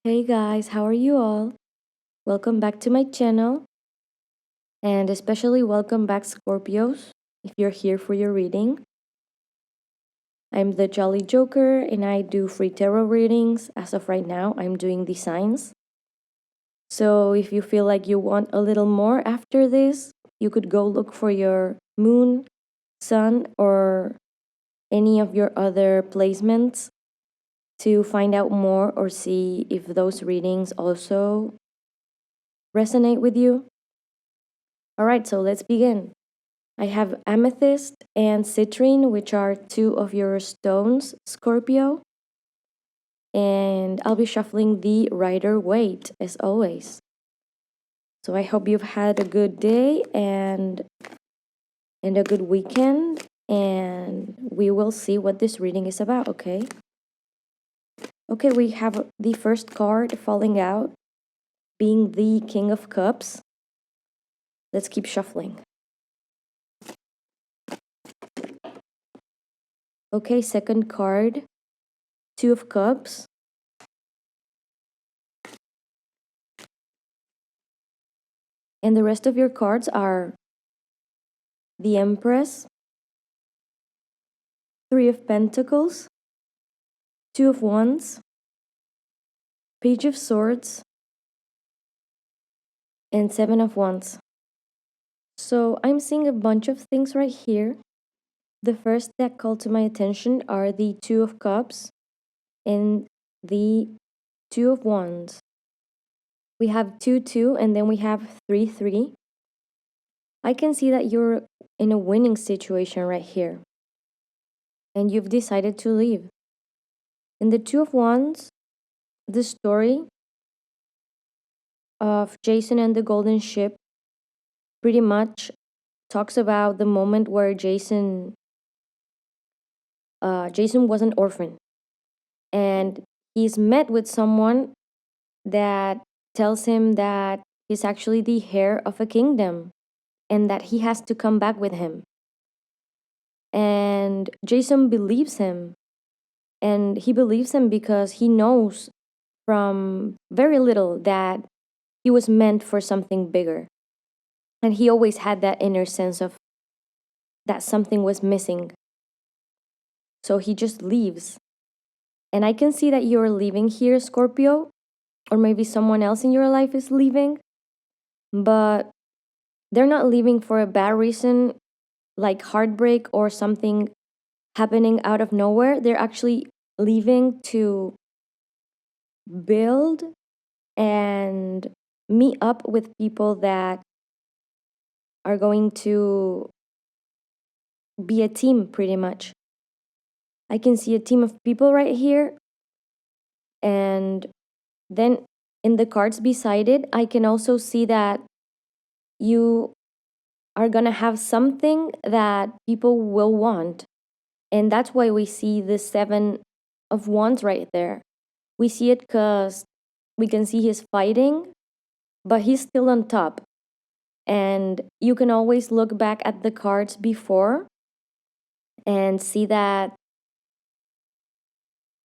Hey guys, how are you all? Welcome back to my channel, and especially welcome back Scorpios if you're here for your reading. I'm the Jolly Joker and I do free tarot readings. As of right now, I'm doing designs. So if you feel like you want a little more after this, you could go look for your moon, sun, or any of your other placements to find out more or see if those readings also resonate with you. All right, so let's begin. I have amethyst and citrine, which are two of your stones, Scorpio. And I'll be shuffling the Rider Waite as always. So I hope you've had a good day and a good weekend. And we will see what this reading is about, okay? Okay, we have the first card falling out, being the King of Cups. Let's keep shuffling. Okay, second card, Two of Cups. And the rest of your cards are the Empress, Three of Pentacles, Two of Wands, Page of Swords, and Seven of Wands. So I'm seeing a bunch of things right here. The first that called to my attention are the Two of Cups and the Two of Wands. We have 2, 2, and then we have 3, 3. I can see that you're in a winning situation right here. And you've decided to leave. In the Two of Wands, the story of Jason and the Golden Ship pretty much talks about the moment where Jason was an orphan, and he's met with someone that tells him that he's actually the heir of a kingdom and that he has to come back with him. And Jason believes him, and he believes him because he knows from very little that he was meant for something bigger. And he always had that inner sense of that something was missing. So he just leaves. And I can see that you're leaving here, Scorpio, or maybe someone else in your life is leaving, but they're not leaving for a bad reason, like heartbreak or something happening out of nowhere. They're actually leaving to build and meet up with people that are going to be a team pretty much. I can see a team of people right here. And then in the cards beside it, I can also see that you are going to have something that people will want. And that's why we see the Seven of Wands right there. We see it because we can see he's fighting, but he's still on top. And you can always look back at the cards before and see that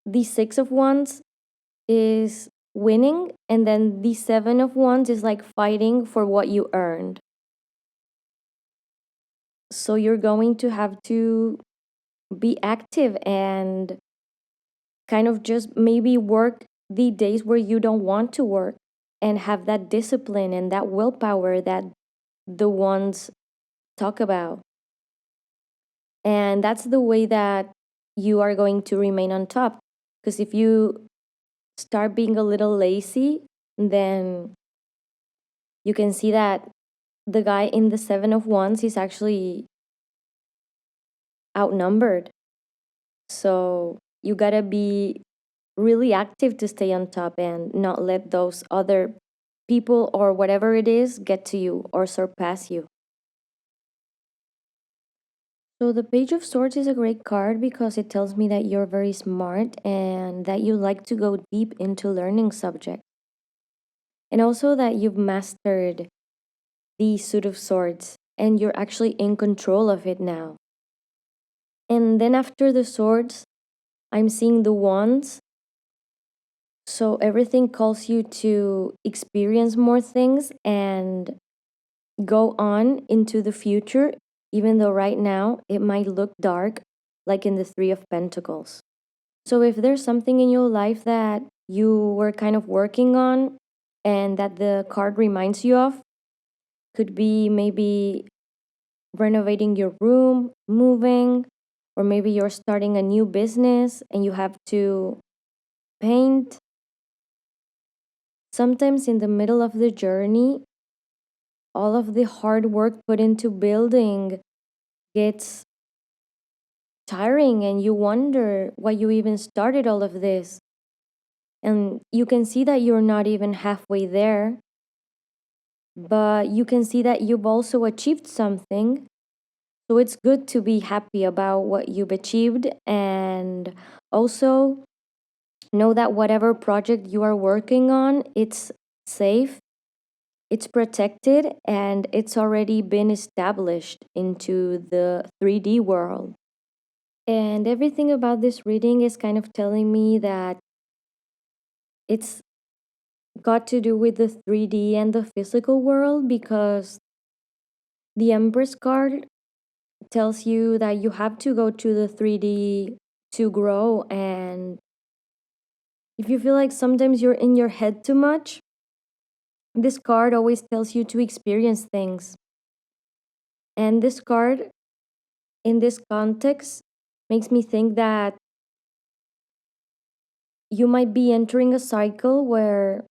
the Six of Wands is winning, and then the Seven of Wands is like fighting for what you earned. So you're going to have to be active and kind of just maybe work the days where you don't want to work and have that discipline and that willpower that the ones talk about. And that's the way that you are going to remain on top. Because if you start being a little lazy, then you can see that the guy in the Seven of Wands is actually outnumbered. So you gotta be really active to stay on top and not let those other people or whatever it is get to you or surpass you. So the Page of Swords is a great card because it tells me that you're very smart and that you like to go deep into learning subjects. And also that you've mastered the Suit of Swords and you're actually in control of it now. And then after the swords, I'm seeing the wands. So everything calls you to experience more things and go on into the future, even though right now it might look dark, like in the Three of Pentacles. So if there's something in your life that you were kind of working on and that the card reminds you of, could be maybe renovating your room, moving, or maybe you're starting a new business and you have to paint. Sometimes in the middle of the journey, all of the hard work put into building gets tiring and you wonder why you even started all of this. And you can see that you're not even halfway there, but you can see that you've also achieved something. So it's good to be happy about what you've achieved and also know that whatever project you are working on, it's safe, it's protected, and it's already been established into the 3D world. And everything about this reading is kind of telling me that it's got to do with the 3D and the physical world because the Empress card tells you that you have to go to the 3D to grow. And if you feel like sometimes you're in your head too much, this card always tells you to experience things. And this card, in this context, makes me think that you might be entering a cycle where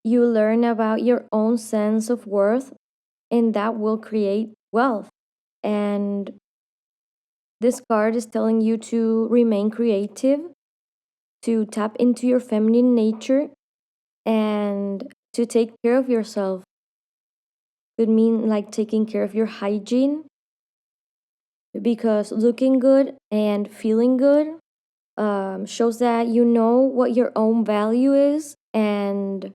you learn about your own sense of worth, and that will create wealth. And this card is telling you to remain creative, to tap into your feminine nature, and to take care of yourself. Could mean like taking care of your hygiene because looking good and feeling good shows that you know what your own value is. And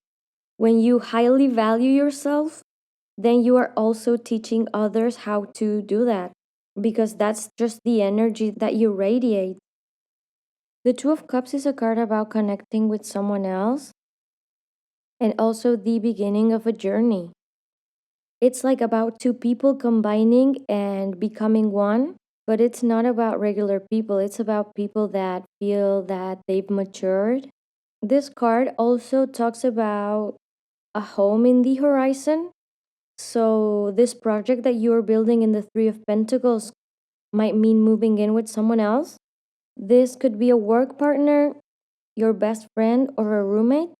when you highly value yourself, then you are also teaching others how to do that because that's just the energy that you radiate. The Two of Cups is a card about connecting with someone else and also the beginning of a journey. It's like about two people combining and becoming one, but it's not about regular people. It's about people that feel that they've matured. This card also talks about a home in the horizon. So, this project that you are building in the Three of Pentacles might mean moving in with someone else. This could be a work partner, your best friend, or a roommate,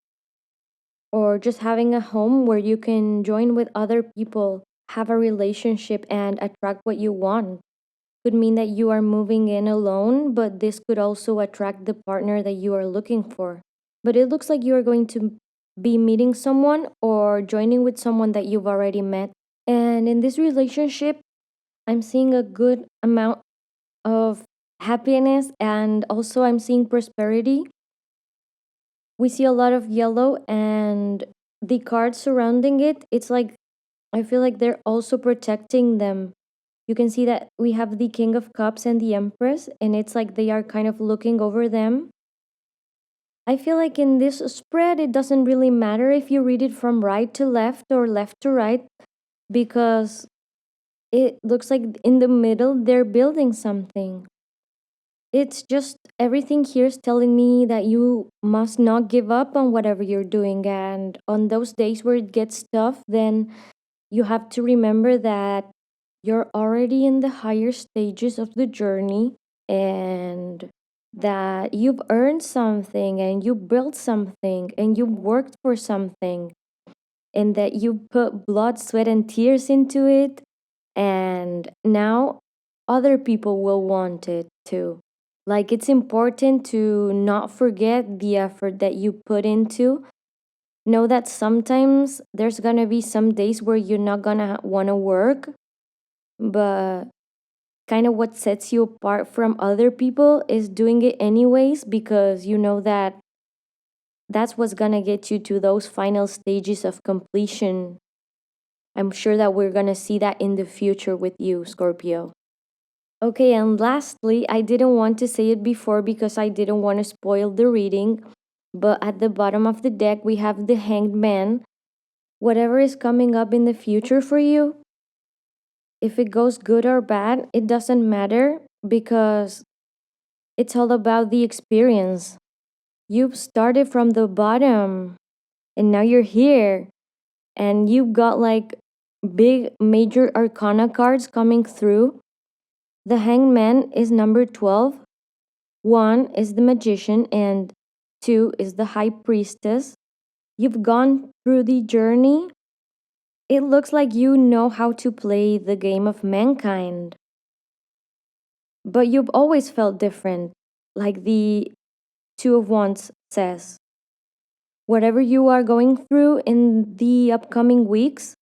or just having a home where you can join with other people, have a relationship, and attract what you want. Could mean that you are moving in alone, but this could also attract the partner that you are looking for. But it looks like you are going to be meeting someone or joining with someone that you've already met. And in this relationship, I'm seeing a good amount of happiness and also I'm seeing prosperity. We see a lot of yellow and the cards surrounding it. It's like I feel like they're also protecting them. You can see that we have the King of Cups and the Empress, and it's like they are kind of looking over them. I feel like in this spread, it doesn't really matter if you read it from right to left or left to right because it looks like in the middle they're building something. It's just everything here is telling me that you must not give up on whatever you're doing. And on those days where it gets tough, then you have to remember that you're already in the higher stages of the journey and that you've earned something and you built something and you worked for something and that you put blood, sweat, and tears into it. And now other people will want it too. Like it's important to not forget the effort that you put into. Know that sometimes there's gonna be some days where you're not gonna wanna work, but kind of what sets you apart from other people is doing it anyways because you know that that's what's gonna get you to those final stages of completion. I'm sure that we're gonna see that in the future with you, Scorpio. Okay, and lastly, I didn't want to say it before because I didn't want to spoil the reading, But at the bottom of the deck, we have the Hanged Man. Whatever is coming up in the future for you, if it goes good or bad, it doesn't matter because it's all about the experience. You've started from the bottom and now you're here, and you've got like big major arcana cards coming through. The Hanged Man is number 12. One is the Magician, and two is the High Priestess. You've gone through the journey. It looks like you know how to play the game of mankind, but you've always felt different, like the Two of Wands says. Whatever you are going through in the upcoming weeks,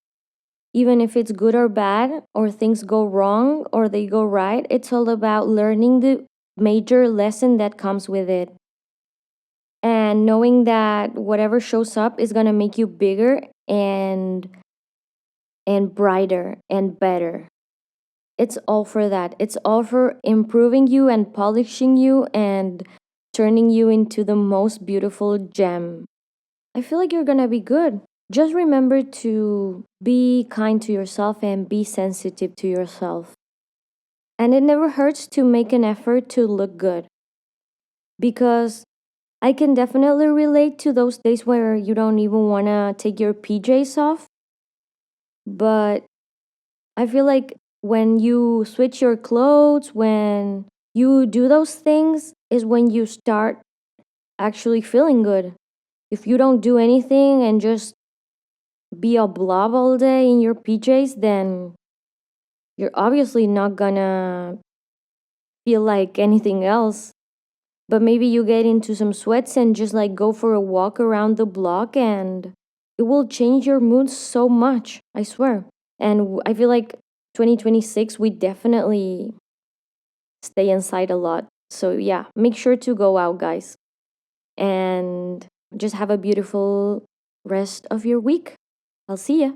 even if it's good or bad, or things go wrong or they go right, it's all about learning the major lesson that comes with it. And knowing that whatever shows up is going to make you bigger and brighter and better. It's all for that. It's all for improving you and polishing you and turning you into the most beautiful gem. I feel like you're gonna be good. Just remember to be kind to yourself and be sensitive to yourself. And it never hurts to make an effort to look good, because I can definitely relate to those days where you don't even wanna take your PJs off. But I feel like when you switch your clothes, when you do those things, is when you start actually feeling good. If you don't do anything and just be a blob all day in your PJs, then you're obviously not gonna feel like anything else. But maybe you get into some sweats and just like go for a walk around the block, and it will change your mood so much, I swear. And I feel like 2026, we definitely stay inside a lot. So, yeah, make sure to go out, guys. And just have a beautiful rest of your week. I'll see ya.